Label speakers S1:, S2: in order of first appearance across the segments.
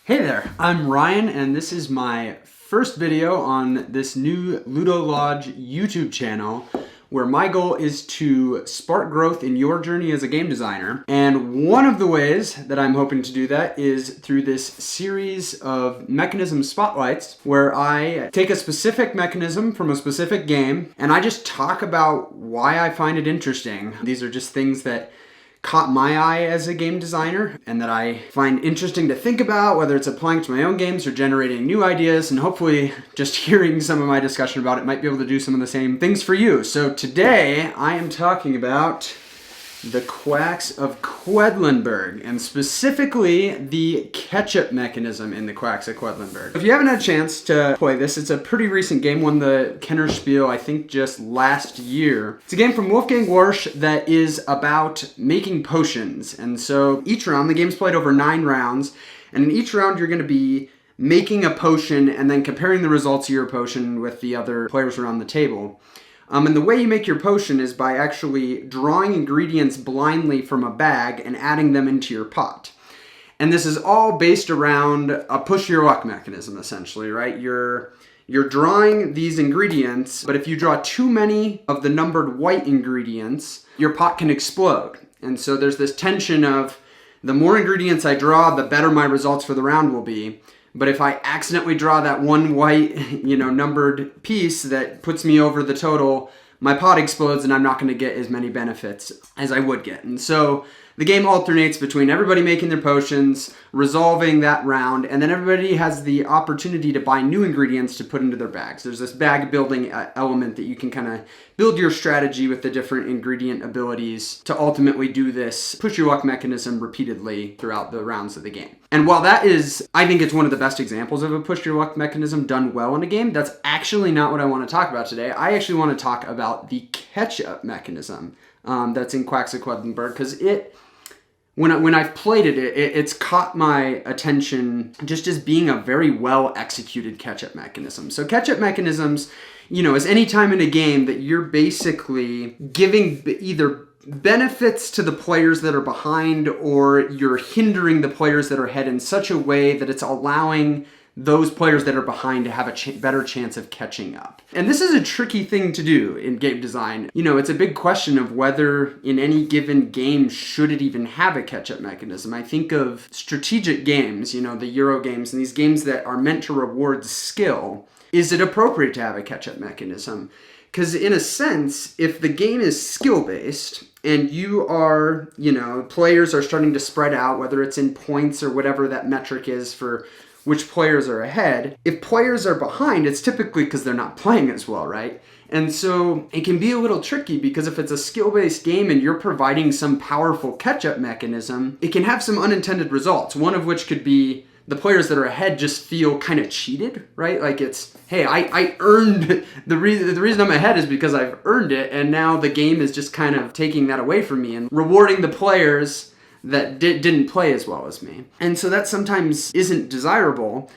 S1: Hey there, I'm Ryan, and this is my first video on this new Ludo Lodge YouTube channel, where my goal is to spark growth in your journey as a game designer. And one of the ways that I'm hoping to do that is through this series of mechanism spotlights, where I take a specific mechanism from a specific game, and I just talk about why I find it interesting. These are just things that caught my eye as a game designer and that I find interesting to think about, whether it's applying to my own games or generating new ideas, and hopefully just hearing some of my discussion about it might be able to do some of the same things for you. So today I am talking about the Quacks of Quedlinburg, and specifically the ketchup mechanism in the Quacks of Quedlinburg. If you haven't had a chance to play this, it's a pretty recent game, won the Kenner Spiel, I think just last year. It's a game from Wolfgang Warsch that is about making potions, and so each round, the game's played over 9 rounds, and in each round you're going to be making a potion and then comparing the results of your potion with the other players around the table. And the way you make your potion is by actually drawing ingredients blindly from a bag and adding them into your pot. And this is all based around a push your luck mechanism, essentially, right? You're drawing these ingredients, but if you draw too many of the numbered white ingredients, your pot can explode. And so there's this tension of the more ingredients I draw, the better my results for the round will be. But if I accidentally draw that one white, numbered piece that puts me over the total, my pot explodes and I'm not going to get as many benefits as I would get. And so the game alternates between everybody making their potions, resolving that round, and then everybody has the opportunity to buy new ingredients to put into their bags. There's this bag building element that you can kind of build your strategy with the different ingredient abilities to ultimately do this push your luck mechanism repeatedly throughout the rounds of the game. And while that is, I think it's one of the best examples of a push your luck mechanism done well in a game, that's actually not what I want to talk about today. I actually want to talk about the ketchup mechanism that's in Quacks of Quedlinburg, because when I've played it, it's caught my attention just as being a very well executed ketchup mechanism. So ketchup mechanisms, is any time in a game that you're basically giving either benefits to the players that are behind, or you're hindering the players that are ahead in such a way that it's allowing those players that are behind to have a better chance of catching up. And this is a tricky thing to do in game design. It's a big question of whether in any given game should it even have a catch-up mechanism. I think of strategic games, the Euro games, and these games that are meant to reward skill. Is it appropriate to have a catch-up mechanism? Because in a sense, if the game is skill-based and you are, players are starting to spread out, whether it's in points or whatever that metric is for which players are ahead. If players are behind, it's typically because they're not playing as well, right? And so it can be a little tricky, because if it's a skill-based game and you're providing some powerful catch-up mechanism, it can have some unintended results, one of which could be the players that are ahead just feel kind of cheated, right? Like it's, hey, I earned, the reason I'm ahead is because I've earned it, and now the game is just kind of taking that away from me and rewarding the players that didn't play as well as me. And so that sometimes isn't desirable.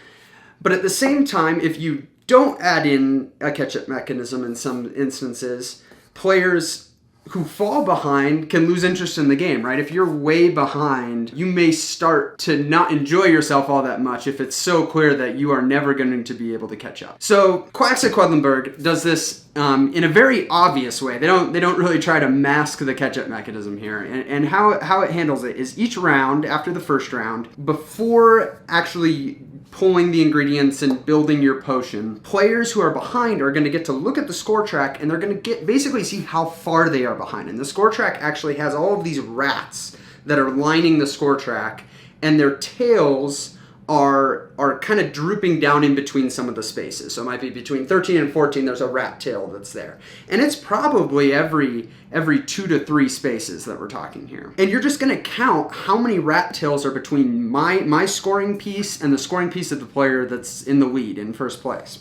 S1: But at the same time, if you don't add in a catch-up mechanism in some instances, players who fall behind can lose interest in the game, right? If you're way behind, you may start to not enjoy yourself all that much if it's so clear that you are never going to be able to catch up. So Quacks of Quedlinburg does this in a very obvious way. They don't really try to mask the catch-up mechanism here. And how it handles it is each round, after the first round, before actually pulling the ingredients and building your potion, players who are behind are going to get to look at the score track, and they're going to basically see how far they are behind. And the score track actually has all of these rats that are lining the score track, and their tails are kind of drooping down in between some of the spaces. So it might be between 13 and 14, there's a rat tail that's there. And it's probably every 2 to 3 spaces that we're talking here. And you're just going to count how many rat tails are between my scoring piece and the scoring piece of the player that's in the lead in first place.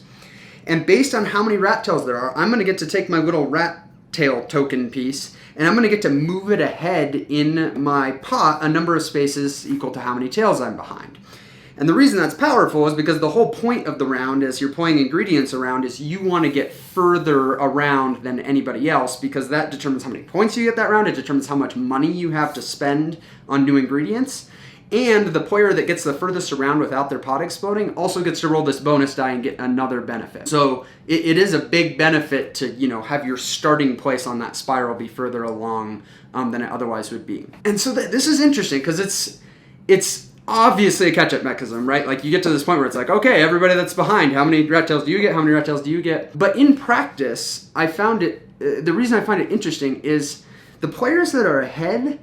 S1: And based on how many rat tails there are, I'm going to get to take my little rat tail token piece, and I'm going to get to move it ahead in my pot a number of spaces equal to how many tails I'm behind. And the reason that's powerful is because the whole point of the round, as you're playing ingredients around, is you want to get further around than anybody else, because that determines how many points you get that round. It determines how much money you have to spend on new ingredients. And the player that gets the furthest around without their pot exploding also gets to roll this bonus die and get another benefit. So it is a big benefit to, have your starting place on that spiral be further along than it otherwise would be. And so this is interesting because it's obviously a catch-up mechanism, right? Like you get to this point where it's like, okay, everybody that's behind, how many rat tails do you get? How many rat tails do you get? But in practice, I found the reason I find it interesting is the players that are ahead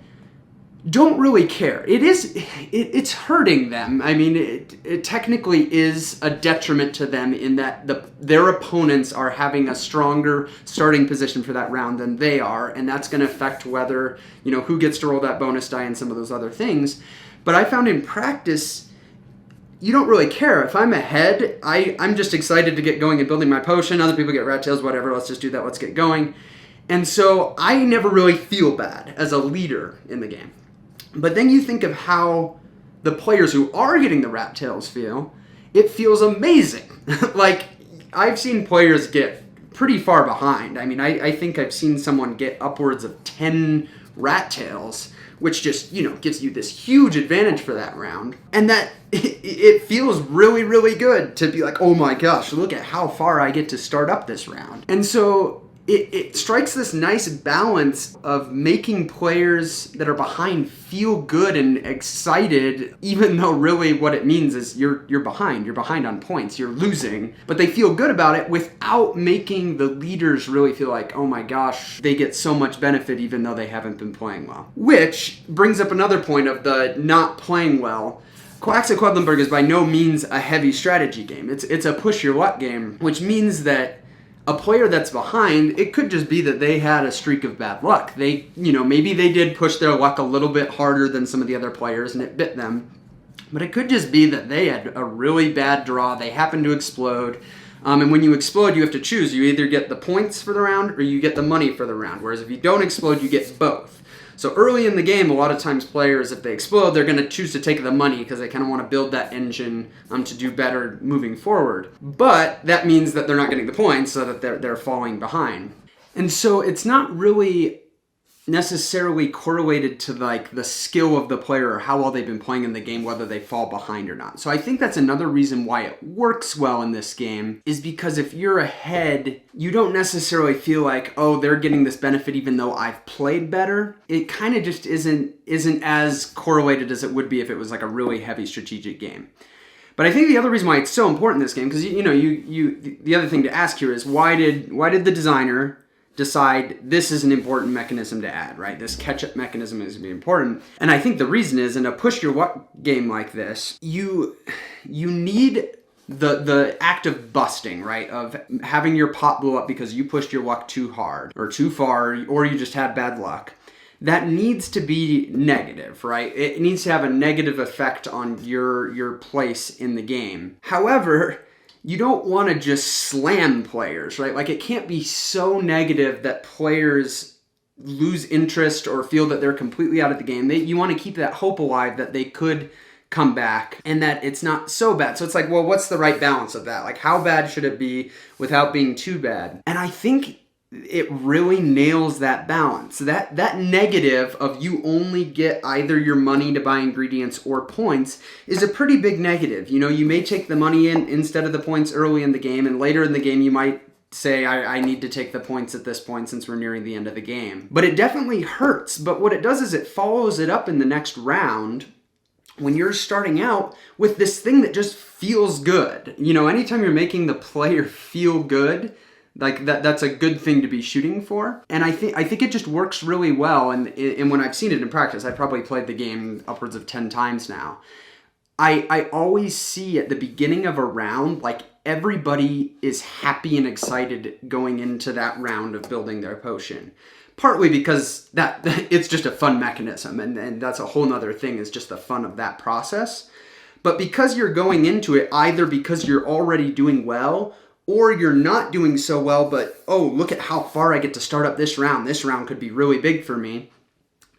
S1: don't really care. It's hurting them. I mean, it technically is a detriment to them in that their opponents are having a stronger starting position for that round than they are, and that's going to affect whether, who gets to roll that bonus die and some of those other things. But I found in practice, you don't really care. If I'm ahead, I'm just excited to get going and building my potion. Other people get rat tails, whatever. Let's just do that. Let's get going. And so I never really feel bad as a leader in the game. But then you think of how the players who are getting the rat tails feel. It feels amazing. Like, I've seen players get pretty far behind. I mean, I think I've seen someone get upwards of 10 rat tails, which just, gives you this huge advantage for that round. And that it feels really, really good to be like, oh my gosh, look at how far I get to start up this round. And so it strikes this nice balance of making players that are behind feel good and excited, even though really what it means is you're behind. You're behind on points. You're losing. But they feel good about it without making the leaders really feel like, oh my gosh, they get so much benefit even though they haven't been playing well. Which brings up another point of the not playing well. Quacks of Quedlinburg is by no means a heavy strategy game. It's a push your luck game, which means that a player that's behind, it could just be that they had a streak of bad luck. They, maybe they did push their luck a little bit harder than some of the other players and it bit them. But it could just be that they had a really bad draw. They happened to explode. And when you explode, you have to choose. You either get the points for the round or you get the money for the round. Whereas if you don't explode, you get both. So early in the game, a lot of times players, if they explode, they're going to choose to take the money because they kind of want to build that engine to do better moving forward. But that means that they're not getting the points, so that they're falling behind. And so it's not really necessarily correlated to like the skill of the player or how well they've been playing in the game, whether they fall behind or not. So I think that's another reason why it works well in this game, is because if you're ahead, you don't necessarily feel like, oh, they're getting this benefit even though I've played better. It kind of just isn't as correlated as it would be if it was like a really heavy strategic game. But I think the other reason why it's so important in this game, because the other thing to ask here is why did the designer decide this is an important mechanism to add, right? This catch-up mechanism is going to be important. And I think the reason is, in a push-your-luck game like this, you need the act of busting, right? Of having your pot blow up because you pushed your luck too hard or too far, or you just had bad luck. That needs to be negative, right? It needs to have a negative effect on your place in the game. However, you don't want to just slam players, right? Like, it can't be so negative that players lose interest or feel that they're completely out of the game. You want to keep that hope alive that they could come back and that it's not so bad. So it's like, well, what's the right balance of that? Like, how bad should it be without being too bad? And I think it really nails that balance. That negative of you only get either your money to buy ingredients or points is a pretty big negative. You may take the money in instead of the points early in the game, and later in the game you might say, I need to take the points at this point since we're nearing the end of the game. But it definitely hurts. But what it does is it follows it up in the next round when you're starting out with this thing that just feels good. Anytime you're making the player feel good, like that's a good thing to be shooting for. And I think it just works really well. And when I've seen it in practice, I've probably played the game upwards of 10 times now. I always see at the beginning of a round, like, everybody is happy and excited going into that round of building their potion. Partly because that it's just a fun mechanism, and that's a whole nother thing, is just the fun of that process. But because you're going into it either because you're already doing well, or you're not doing so well, but, oh, look at how far I get to start up this round. This round could be really big for me.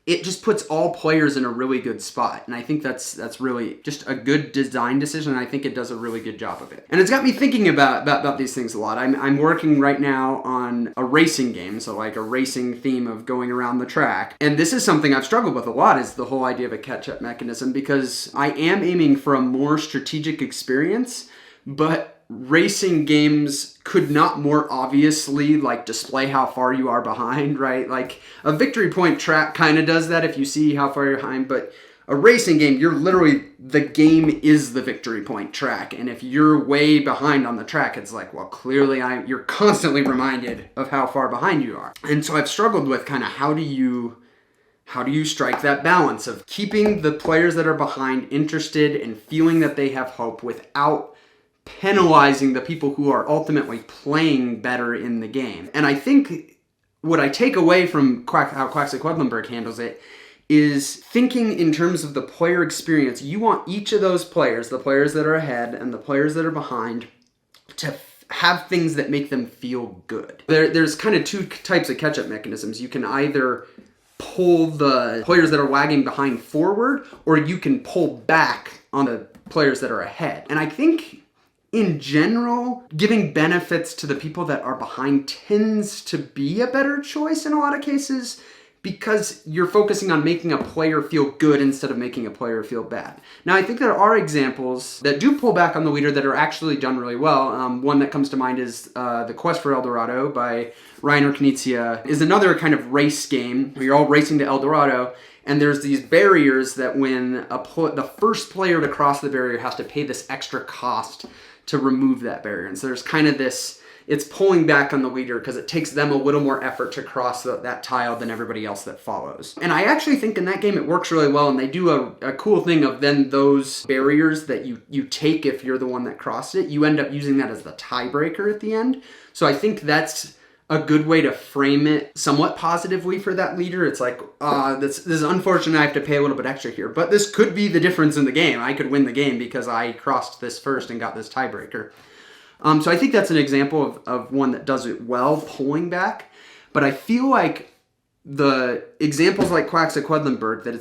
S1: it just puts all players in a really good spot. And I think that's really just a good design decision. And I think it does a really good job of it. And it's got me thinking about these things a lot. I'm working right now on a racing game, so like a racing theme of going around the track. And this is something I've struggled with a lot, is the whole idea of a catch-up mechanism, because I am aiming for a more strategic experience, but racing games could not more obviously like display how far you are behind, right? Like a victory point track kind of does that if you see how far you're behind, but a racing game, you're literally, the game is the victory point track. And if you're way behind on the track, it's like, well, clearly you're constantly reminded of how far behind you are. And so I've struggled with kind of how do you strike that balance of keeping the players that are behind interested and feeling that they have hope without penalizing the people who are ultimately playing better in the game. And I think what I take away from how Quacks of Quedlinburg handles it is thinking in terms of the player experience. You want each of those players, the players that are ahead and the players that are behind, to have things that make them feel good. There's kind of two types of catch-up mechanisms. You can either pull the players that are lagging behind forward, or you can pull back on the players that are ahead. And I think in general, giving benefits to the people that are behind tends to be a better choice in a lot of cases, because you're focusing on making a player feel good instead of making a player feel bad. Now, I think there are examples that do pull back on the leader that are actually done really well. One that comes to mind is The Quest for El Dorado by Reiner Knizia, is another kind of race game where you're all racing to El Dorado, and there's these barriers that when the first player to cross the barrier has to pay this extra cost to remove that barrier. And so there's kind of this, it's pulling back on the leader because it takes them a little more effort to cross that tile than everybody else that follows. And I actually think in that game it works really well, and they do a cool thing of then those barriers that you take if you're the one that crossed it, you end up using that as the tiebreaker at the end. So I think that's a good way to frame it somewhat positively for that leader. It's like, this is unfortunate, I have to pay a little bit extra here, but this could be the difference in the game. I could win the game because I crossed this first and got this tiebreaker. So I think that's an example of one that does it well, pulling back. But I feel like the examples like Quacks of Quedlinburg, that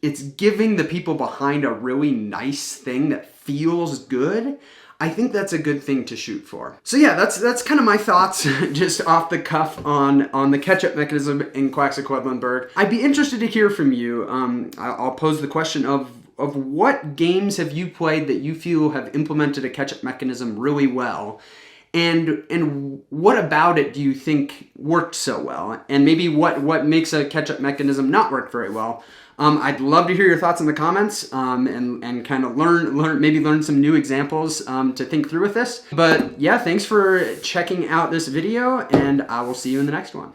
S1: it's giving the people behind a really nice thing that feels good. I think that's a good thing to shoot for. So yeah, that's kind of my thoughts just off the cuff on the catch-up mechanism in Quacks of Quedlinburg. I'd be interested to hear from you. I'll pose the question of what games have you played that you feel have implemented a catch-up mechanism really well? And what about it do you think worked so well? And maybe what makes a catch-up mechanism not work very well? I'd love to hear your thoughts in the comments and kind of learn some new examples to think through with this. But yeah, thanks for checking out this video, and I will see you in the next one.